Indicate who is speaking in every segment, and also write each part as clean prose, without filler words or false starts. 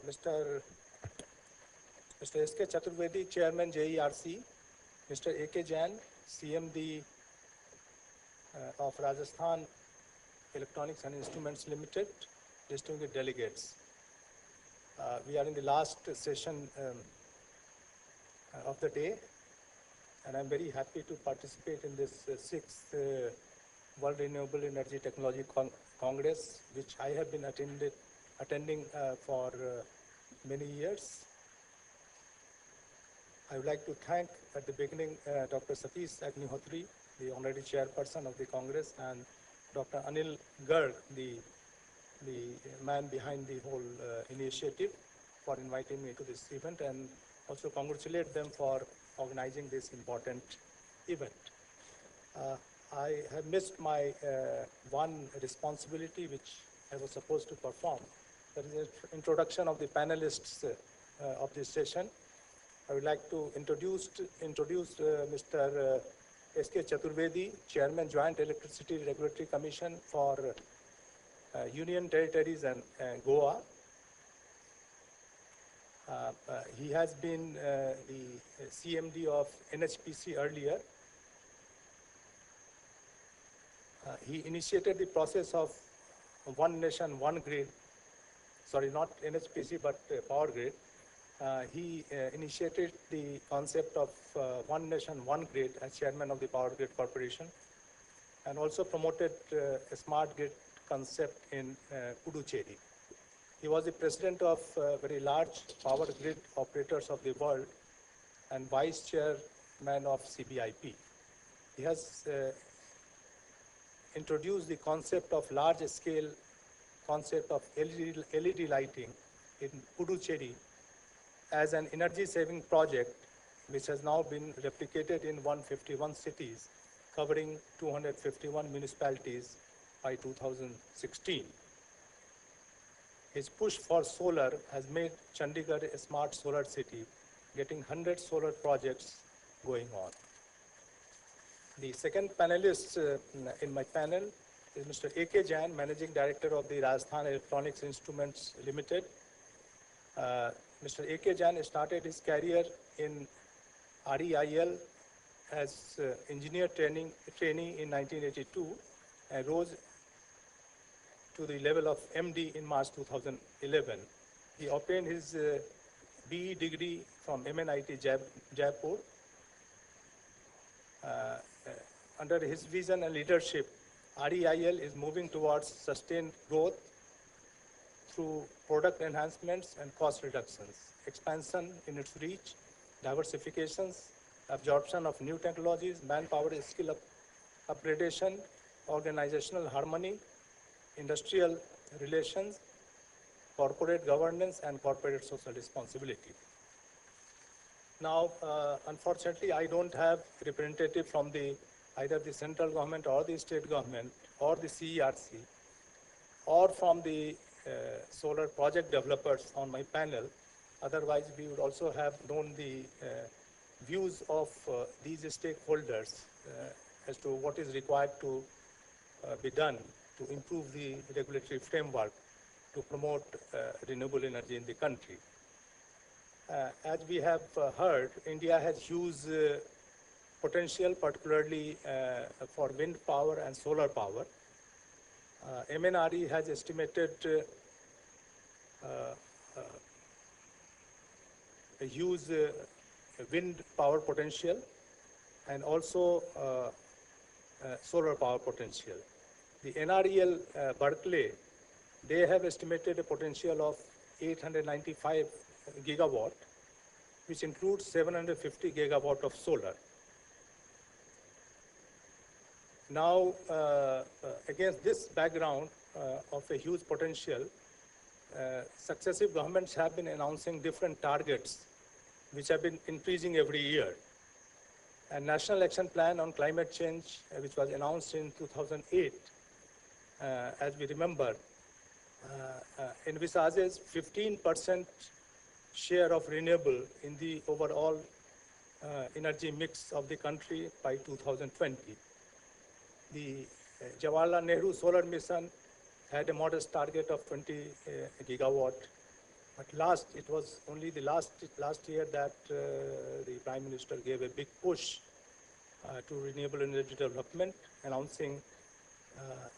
Speaker 1: Mr. S.K. Chaturvedi, Chairman JERC, Mr. A.K. Jain, CMD of Rajasthan Electronics and Instruments Limited, distinguished delegates. We are in the last session of the day, and I'm very happy to participate in this sixth World Renewable Energy Technology Congress, which I have been attending for many years. I would like to thank at the beginning Dr. Satish Agnihotri, the honorary chairperson of the Congress, and Dr. Anil Garg, the man behind the whole initiative, for inviting me to this event, and also congratulate them for organizing this important event. I have missed my one responsibility which I was supposed to perform. That is the introduction of the panelists of this session. I would like to introduce Mr. S.K. Chaturvedi, Chairman, Joint Electricity Regulatory Commission for Union Territories and Goa. He has been the CMD of NHPC earlier. He initiated the process of one nation, one grid. Sorry, not NHPC, but Power Grid. He initiated the concept of one nation, one grid as chairman of the Power Grid Corporation, and also promoted a smart grid concept in Puducherry. He was the president of very large power grid operators of the world and vice chairman of CBIP. He has introduced the concept of large-scale concept of LED lighting in Puducherry as an energy-saving project, which has now been replicated in 151 cities, covering 251 municipalities by 2016. His push for solar has made Chandigarh a smart solar city, getting 100 solar projects going on. The second panelist in my panel is Mr. A.K. Jain, Managing Director of the Rajasthan Electronics Instruments Limited. Mr. A.K. Jain started his career in REIL as engineer trainee in 1982 and rose to the level of MD in March 2011. He obtained his BE degree from MNIT Jaipur. Under his vision and leadership, REIL is moving towards sustained growth through product enhancements and cost reductions, expansion in its reach, diversifications, absorption of new technologies, manpower skill upgradation, organizational harmony, industrial relations, corporate governance, and corporate social responsibility. Now, unfortunately, I don't have representative from either the central government or the state government or the CERC or from the solar project developers on my panel. Otherwise, we would also have known the views of these stakeholders as to what is required to be done to improve the regulatory framework to promote renewable energy in the country. As we have heard, India has huge potential, particularly for wind power and solar power. MNRE has estimated a huge wind power potential and also solar power potential. The NREL Berkeley, they have estimated a potential of 895 gigawatt, which includes 750 gigawatt of solar. Now, against this background of a huge potential, successive governments have been announcing different targets, which have been increasing every year. A National Action Plan on Climate Change, which was announced in 2008, as we remember, envisages 15% share of renewable in the overall energy mix of the country by 2020. The Jawaharlal Nehru Solar Mission had a modest target of 20 gigawatt. But it was only the last year that the Prime Minister gave a big push to renewable energy development, announcing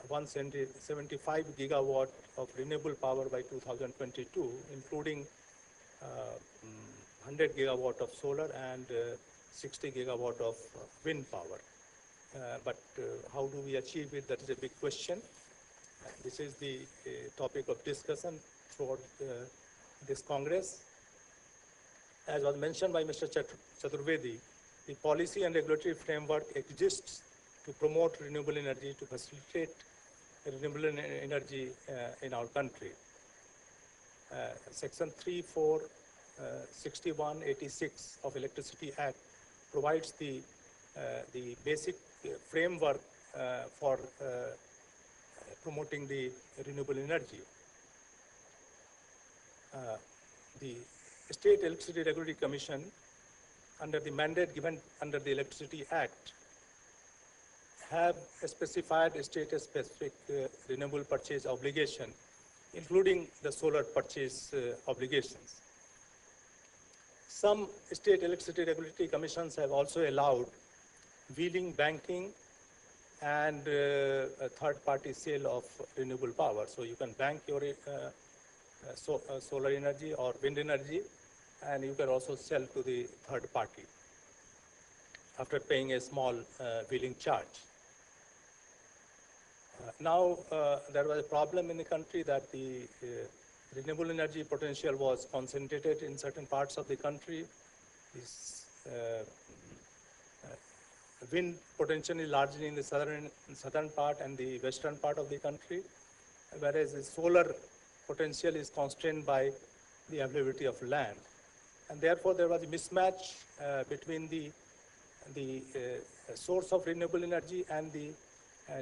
Speaker 1: 175 gigawatt of renewable power by 2022, including 100 gigawatt of solar and 60 gigawatt of wind power. But how do we achieve it? That is a big question. This is the topic of discussion throughout this Congress. As was mentioned by Mr. Chaturvedi, the policy and regulatory framework exists to promote renewable energy, to facilitate renewable energy in our country. Section 3.4.61.86 of Electricity Act provides the basic framework for promoting the renewable energy. The State Electricity Regulatory Commission, under the mandate given under the Electricity Act, have specified state-specific renewable purchase obligation, including the solar purchase obligations. Some state electricity regulatory commissions have also allowed wheeling, banking, and a third-party sale of renewable power. So you can bank your solar energy or wind energy, and you can also sell to the third party after paying a small wheeling charge. Now, there was a problem in the country that the renewable energy potential was concentrated in certain parts of the country. This wind potential is largely in the southern part and the western part of the country, whereas the solar potential is constrained by the availability of land. And therefore, there was a mismatch between the source of renewable energy and the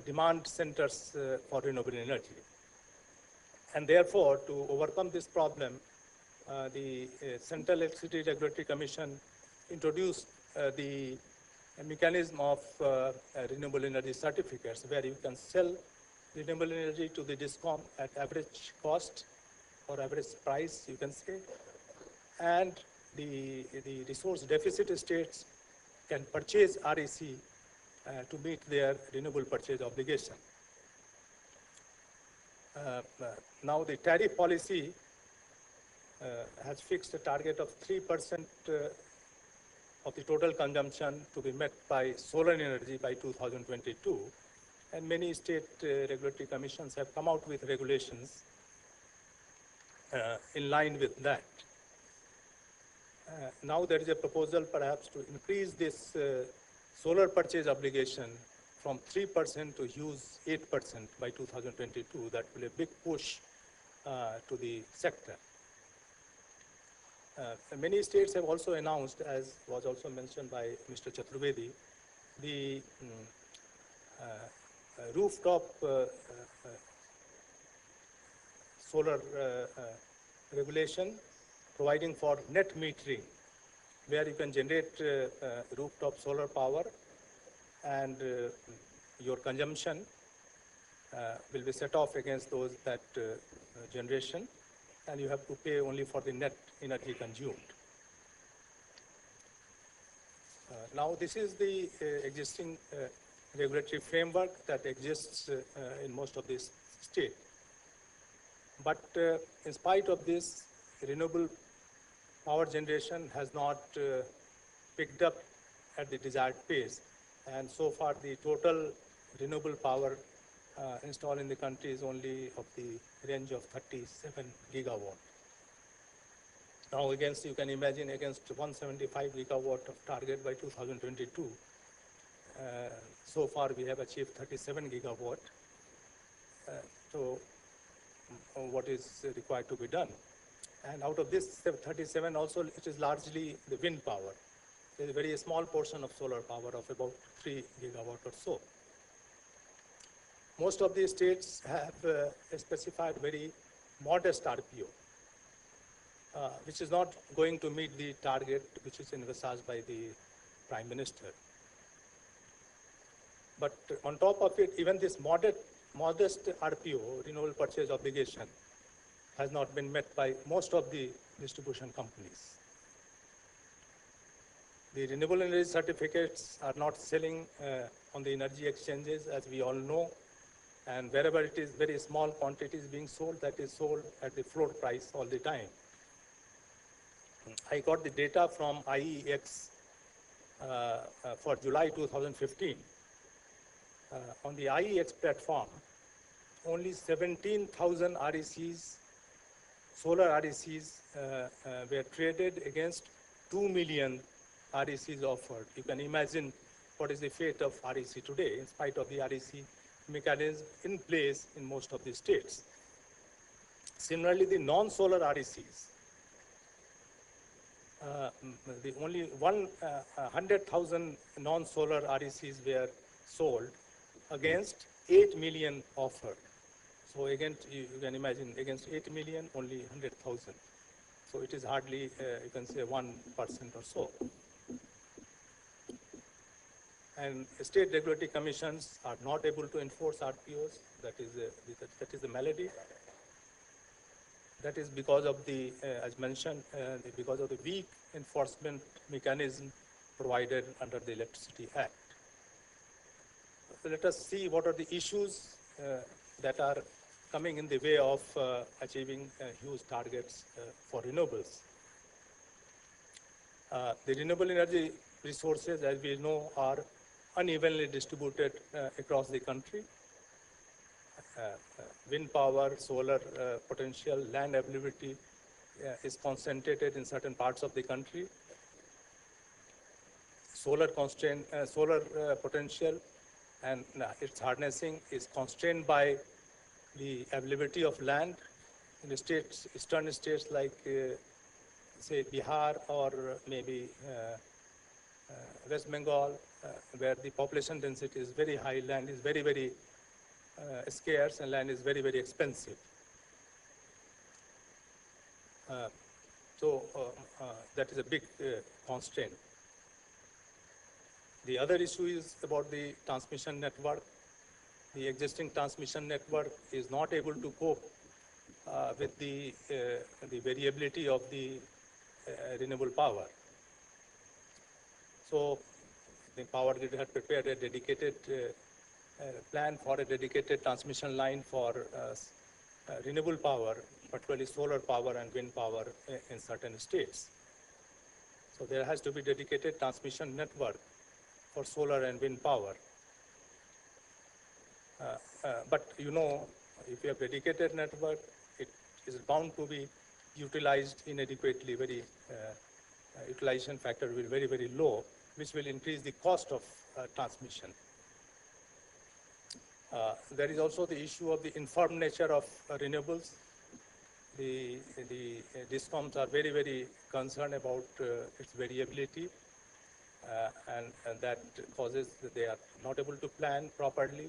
Speaker 1: demand centers for renewable energy. And therefore, to overcome this problem, the Central Electricity Regulatory Commission introduced the mechanism of renewable energy certificates, where you can sell renewable energy to the DISCOM at average cost or average price, you can say, and the resource deficit states can purchase REC to meet their renewable purchase obligation. Now the tariff policy has fixed a target of 3% of the total consumption to be met by solar energy by 2022, and many state regulatory commissions have come out with regulations in line with that. Now there is a proposal perhaps to increase this solar purchase obligation from 3% to use 8% by 2022. That will be a big push to the sector. Many states have also announced, as was also mentioned by Mr. Chaturvedi, the rooftop solar regulation, providing for net metering, where you can generate rooftop solar power, and your consumption will be set off against those that generation, and you have to pay only for the net energy consumed. Now this is the existing regulatory framework that exists in most of these states. But in spite of this, renewable power generation has not picked up at the desired pace. And so far, the total renewable power installed in the country is only of the range of 37 gigawatt. Now, you can imagine against 175 gigawatt of target by 2022, so far we have achieved 37 gigawatt. So, what is required to be done? And out of this 37 also, it is largely the wind power. There is a very small portion of solar power of about 3 gigawatt or so. Most of the states have specified very modest RPO, which is not going to meet the target which is envisaged by the Prime Minister. But on top of it, even this modest RPO, renewable purchase obligation, has not been met by most of the distribution companies. The renewable energy certificates are not selling on the energy exchanges, as we all know, and wherever it is very small quantities being sold, that is sold at the floor price all the time. I got the data from IEX for July 2015. On the IEX platform, only 17,000 RECs, solar RECs were traded against 2 million RECs offered. You can imagine what is the fate of REC today, in spite of the REC mechanism in place in most of the states. Similarly, the non-solar RECs, the only 100,000 non-solar RECs were sold against 8 million offered. So again, you can imagine, against 8 million, only 100,000. So it is hardly, you can say, 1% or so. And state regulatory commissions are not able to enforce RPOs. That is the malady. That is because of the, as mentioned, because of the weak enforcement mechanism provided under the Electricity Act. So let us see what are the issues that are coming in the way of achieving huge targets for renewables. The renewable energy resources, as we know, are unevenly distributed across the country. Wind power, solar potential, land availability is concentrated in certain parts of the country. Solar potential and its harnessing is constrained by the availability of land in the states, eastern states like, say, Bihar or maybe West Bengal, where the population density is very high, land is very, very scarce, and land is very, very expensive. So that is a big constraint. The other issue is about the transmission network. The existing transmission network is not able to cope with the variability of the renewable power. So the power grid had prepared a dedicated plan for a dedicated transmission line for renewable power, particularly solar power and wind power in certain states. So there has to be dedicated transmission network for solar and wind power. But you know, if you have dedicated network, it is bound to be utilized inadequately. Utilization factor will be very, very low, which will increase the cost of transmission. There is also the issue of the informed nature of renewables. The DISCOMs are very, very concerned about its variability, and that causes that they are not able to plan properly.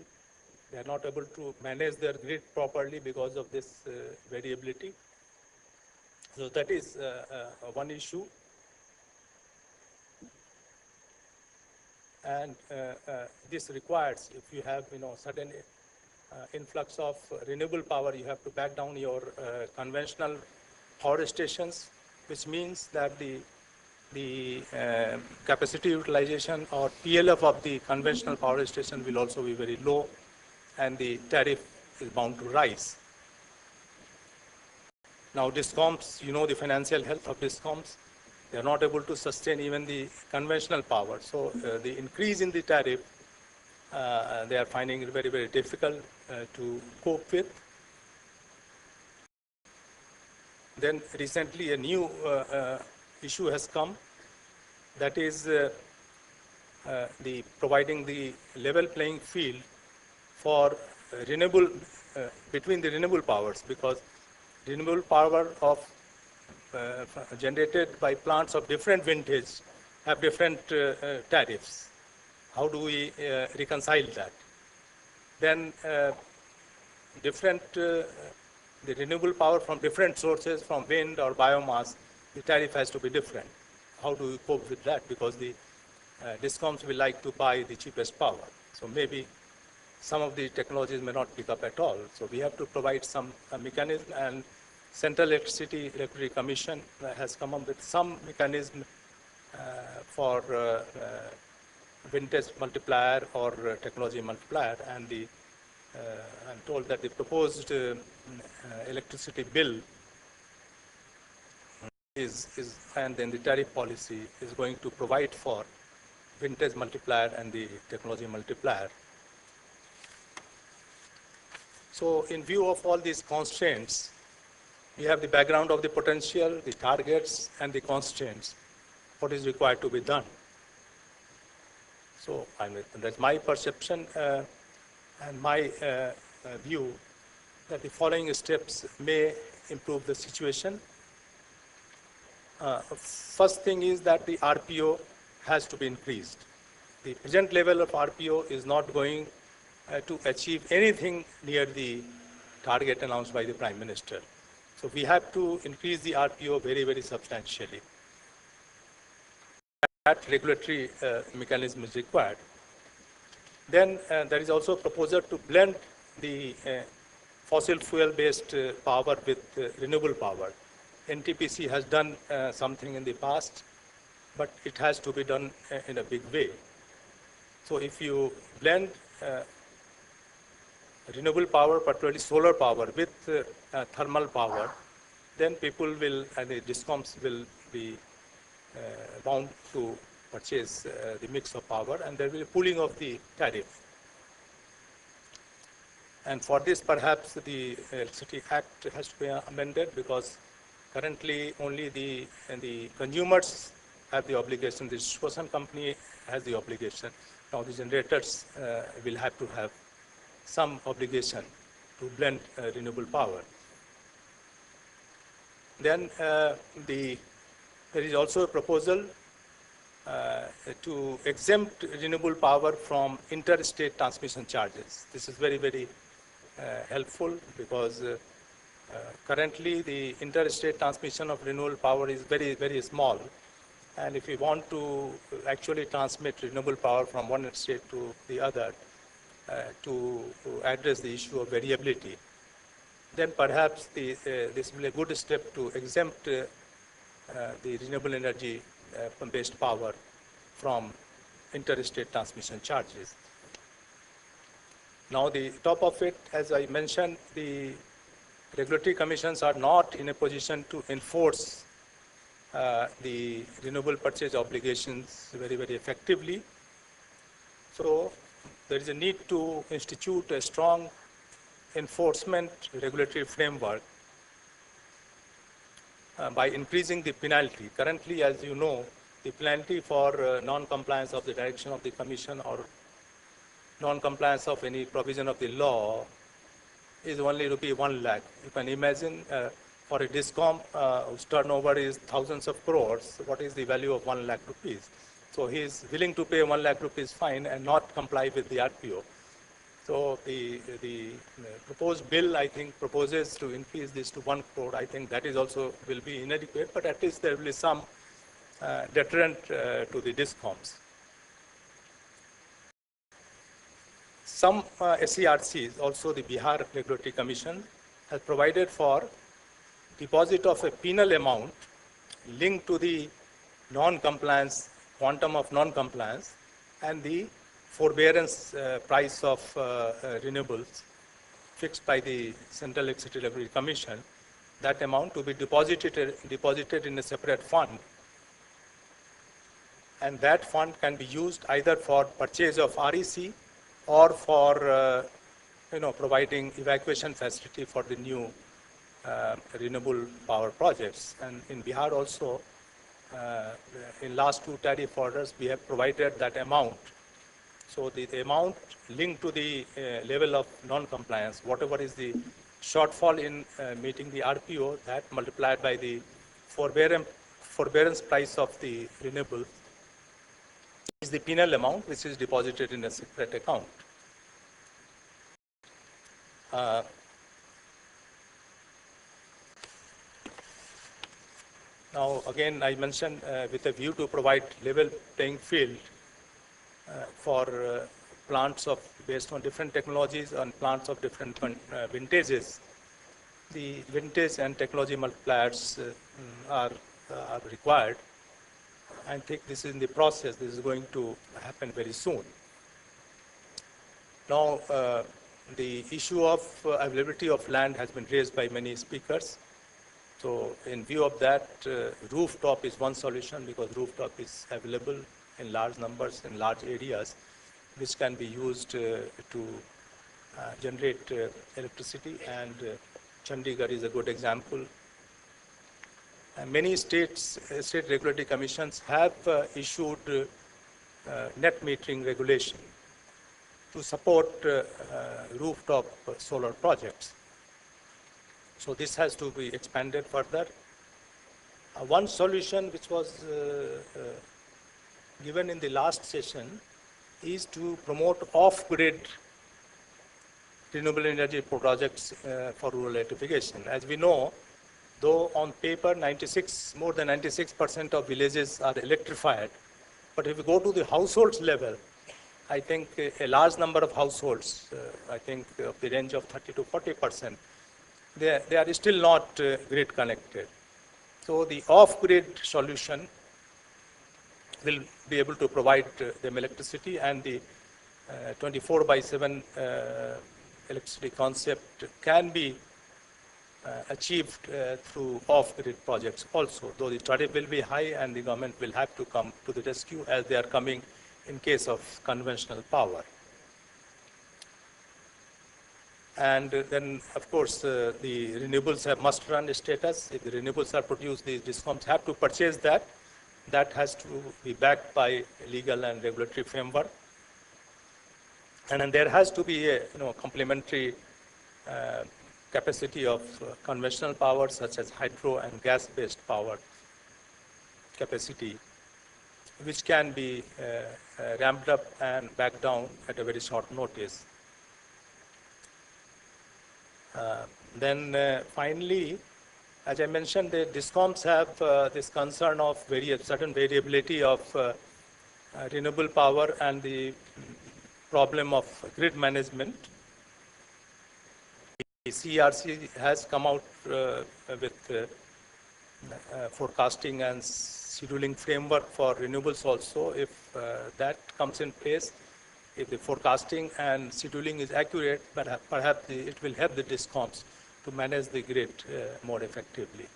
Speaker 1: They are not able to manage their grid properly because of this variability. So that is one issue. And this requires, if you have sudden influx of renewable power, you have to back down your conventional power stations, which means that the capacity utilization or PLF of the conventional power station will also be very low, and the tariff is bound to rise. Now DISCOMs, you know the financial health of DISCOMs. They are not able to sustain even the conventional power. So the increase in the tariff, they are finding it very, very difficult to cope with. Then recently a new issue has come, that is the providing the level playing field for renewable, between the renewable powers, because renewable power of generated by plants of different vintage have different tariffs. How do we reconcile that? Then the renewable power from different sources, from wind or biomass, the tariff has to be different. How do we cope with that? Because the DISCOMs will like to buy the cheapest power. So maybe some of the technologies may not pick up at all. So we have to provide some mechanism, and Central Electricity Regulatory Commission has come up with some mechanism for vintage multiplier or technology multiplier, and I'm told that the proposed electricity bill and then the tariff policy is going to provide for vintage multiplier and the technology multiplier. So in view of all these constraints, we have the background of the potential, the targets, and the constraints, what is required to be done. So that's my perception and my view that the following steps may improve the situation. First thing is that the RPO has to be increased. The present level of RPO is not going to achieve anything near the target announced by the Prime Minister. So we have to increase the RPO very, very substantially. That regulatory mechanism is required. Then there is also a proposal to blend the fossil fuel-based power with renewable power. NTPC has done something in the past, but it has to be done in a big way. So if you blend renewable power, particularly solar power, with thermal power, then people will, and the DISCOMs will be bound to purchase the mix of power, and there will be a pooling of the tariff. And for this, perhaps the Electricity Act has to be amended, because currently only the consumers have the obligation, the distribution company has the obligation. Now the generators will have to have some obligation to blend renewable power. Then there is also a proposal to exempt renewable power from interstate transmission charges. This is very, very helpful, because currently the interstate transmission of renewable power is very, very small. And if we want to actually transmit renewable power from one state to the other to address the issue of variability, then perhaps this will be a good step to exempt the renewable energy based power from interstate transmission charges. Now, the top of it, as I mentioned, the regulatory commissions are not in a position to enforce the renewable purchase obligations very, very effectively. So there is a need to institute a strong enforcement regulatory framework by increasing the penalty. Currently, as you know, the penalty for non-compliance of the direction of the Commission or non-compliance of any provision of the law is only ₹1 lakh. You can imagine for a DISCOM whose turnover is thousands of crores, what is the value of ₹1 lakh? So he is willing to pay ₹1 lakh fine and not comply with the RPO. So the proposed bill, I think, proposes to increase this to 1 crore. I think that is also will be inadequate, but at least there will be some deterrent to the DISCOMs. Some SERCs, also the Bihar Regulatory Commission, has provided for deposit of a penal amount linked to the non-compliance, quantum of non-compliance, and the forbearance price of renewables fixed by the Central Electricity Regulatory Commission. That amount to be deposited in a separate fund, and that fund can be used either for purchase of REC or for providing evacuation facility for the new renewable power projects. And in Bihar also, in last 2 tariff orders, we have provided that amount. So the amount linked to the level of non-compliance, whatever is the shortfall in meeting the RPO, that multiplied by the forbearance price of the renewable is the penal amount which is deposited in a separate account. Now, again, I mentioned with a view to provide level playing field for plants based on different technologies and plants of different vintages. the vintage and technology multipliers are required. I think this is in the process. This is going to happen very soon. Now, the issue of availability of land has been raised by many speakers. So in view of that, rooftop is one solution because rooftop is available in large numbers in large areas, which can be used to generate electricity, and Chandigarh is a good example. Many state regulatory commissions have issued net metering regulation to support rooftop solar projects. So this has to be expanded further. One solution which was given in the last session is to promote off-grid renewable energy projects for rural electrification. As we know, though on paper more than 96% of villages are electrified, but if we go to the households level, I think a large number of households, I think of the range of 30 to 40%, they are still not grid connected. So the off-grid solution will be able to provide them electricity, and the 24/7 electricity concept can be achieved through off-grid projects also, though the tariff will be high and the government will have to come to the rescue as they are coming in case of conventional power. And then, of course, the renewables have must-run status. If the renewables are produced, these DISCOMs have to purchase that. That has to be backed by legal and regulatory framework. And then there has to be a complementary capacity of conventional power, such as hydro and gas-based power capacity, which can be ramped up and backed down at a very short notice. Then finally, as I mentioned, the DISCOMs have this concern of certain variability of renewable power and the problem of grid management. The CRC has come out with forecasting and scheduling framework for renewables also. If that comes in place, if the forecasting and scheduling is accurate, perhaps it will help the DISCOMs to manage the grid more effectively.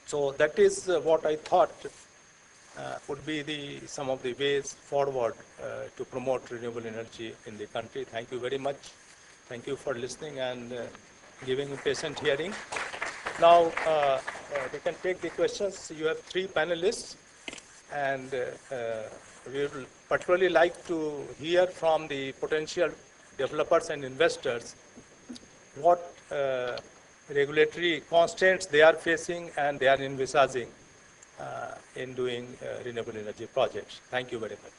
Speaker 1: So that is what I thought would be some of the ways forward to promote renewable energy in the country. Thank you very much. Thank you for listening and giving a patient hearing. Now, we can take the questions. You have 3 panelists, and we would particularly like to hear from the potential developers and investors what regulatory constraints they are facing and they are envisaging in doing renewable energy projects. Thank you very much.